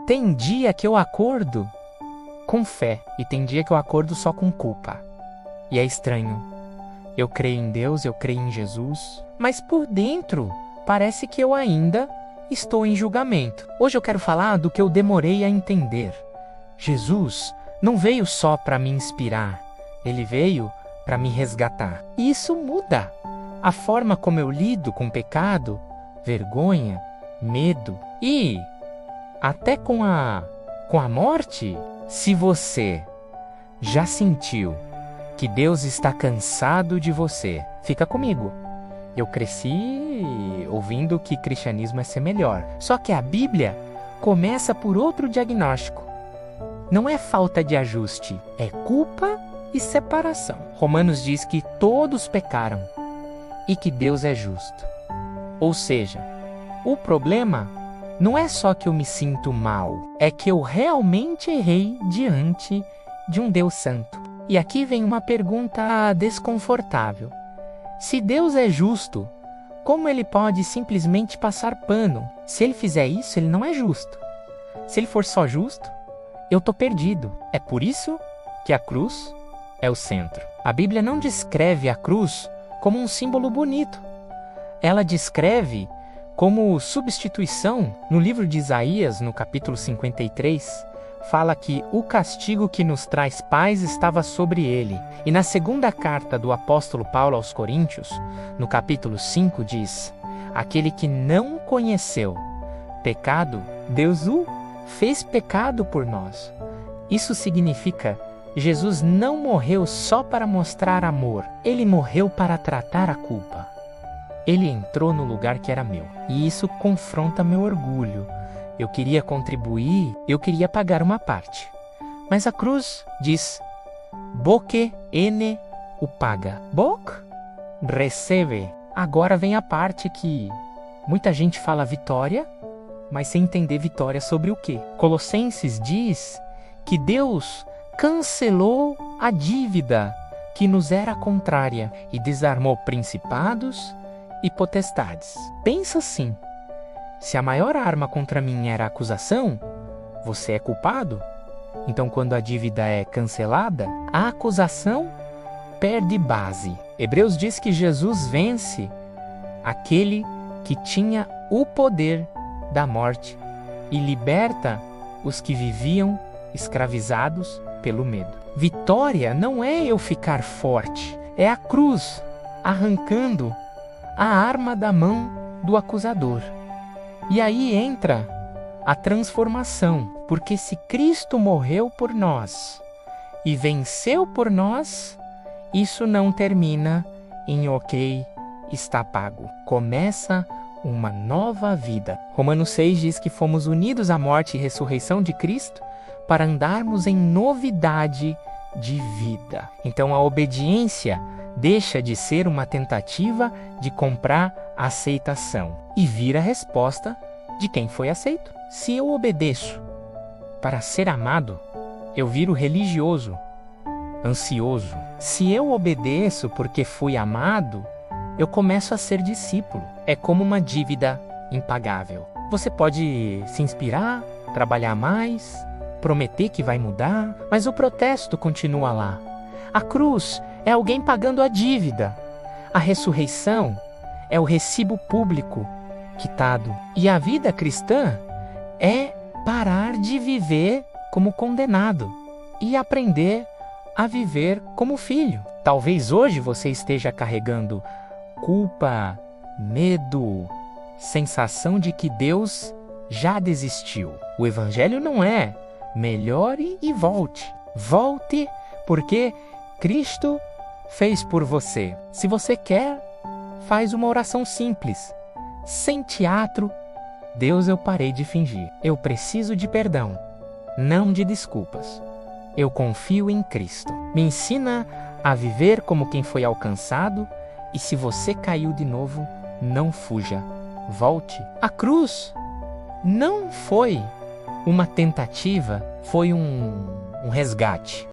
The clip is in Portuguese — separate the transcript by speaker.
Speaker 1: Tem dia que eu acordo com fé e tem dia que eu acordo só com culpa. E é estranho. Eu creio em Deus, eu creio em Jesus, mas por dentro parece que eu ainda estou em julgamento. Hoje eu quero falar do que eu demorei a entender. Jesus não veio só para me inspirar, ele veio para me resgatar. E isso muda a forma como eu lido com pecado, vergonha, medo e até com a morte. Se você já sentiu que Deus está cansado de você, fica comigo. Eu cresci ouvindo que cristianismo é ser melhor. Só que a Bíblia começa por outro diagnóstico. Não é falta de ajuste, é culpa e separação. Romanos diz que todos pecaram e que Deus é justo. Ou seja, o problema não é só que eu me sinto mal, é que eu realmente errei diante de um Deus santo. E aqui vem uma pergunta desconfortável. Se Deus é justo, como ele pode simplesmente passar pano? Se ele fizer isso, ele não é justo. Se ele for só justo, eu tô perdido. É por isso que a cruz é o centro. A Bíblia não descreve a cruz como um símbolo bonito. Ela descreve como substituição. No livro de Isaías, no capítulo 53, fala que o castigo que nos traz paz estava sobre ele. E na segunda carta do apóstolo Paulo aos Coríntios, no capítulo 5, diz: aquele que não conheceu pecado, Deus o fez pecado por nós. Isso significa, Jesus não morreu só para mostrar amor, ele morreu para tratar a culpa. Ele entrou no lugar que era meu. E isso confronta meu orgulho. Eu queria contribuir, eu queria pagar uma parte. Mas a cruz diz: Boque ene o paga. Bok recebe. Agora vem a parte que muita gente fala vitória, mas sem entender vitória sobre o quê? Colossenses diz que Deus cancelou a dívida que nos era contrária e desarmou principados e potestades. Pensa assim: se a maior arma contra mim era a acusação, você é culpado? Então, quando a dívida é cancelada, a acusação perde base. Hebreus diz que Jesus vence aquele que tinha o poder da morte e liberta os que viviam escravizados pelo medo. Vitória não é eu ficar forte, é a cruz arrancando a arma da mão do acusador. E aí entra a transformação, porque se Cristo morreu por nós e venceu por nós, isso não termina em ok, está pago. Começa uma nova vida. Romanos 6 diz que fomos unidos à morte e ressurreição de Cristo para andarmos em novidade de vida. Então a obediência deixa de ser uma tentativa de comprar aceitação e vira a resposta de quem foi aceito. Se eu obedeço para ser amado, eu viro religioso, ansioso. Se eu obedeço porque fui amado, eu começo a ser discípulo. É como uma dívida impagável. Você pode se inspirar, trabalhar mais, prometer que vai mudar, mas o protesto continua lá. A cruz é alguém pagando a dívida. A ressurreição é o recibo público quitado. E a vida cristã é parar de viver como condenado e aprender a viver como filho. Talvez hoje você esteja carregando culpa, medo, sensação de que Deus já desistiu. O evangelho não é melhore e volte. Volte porque Cristo fez por você. Se você quer, faz uma oração simples, sem teatro. Deus, eu parei de fingir. Eu preciso de perdão, não de desculpas. Eu confio em Cristo. Me ensina a viver como quem foi alcançado, e se você caiu de novo, não fuja. Volte. A cruz não foi uma tentativa, foi um resgate.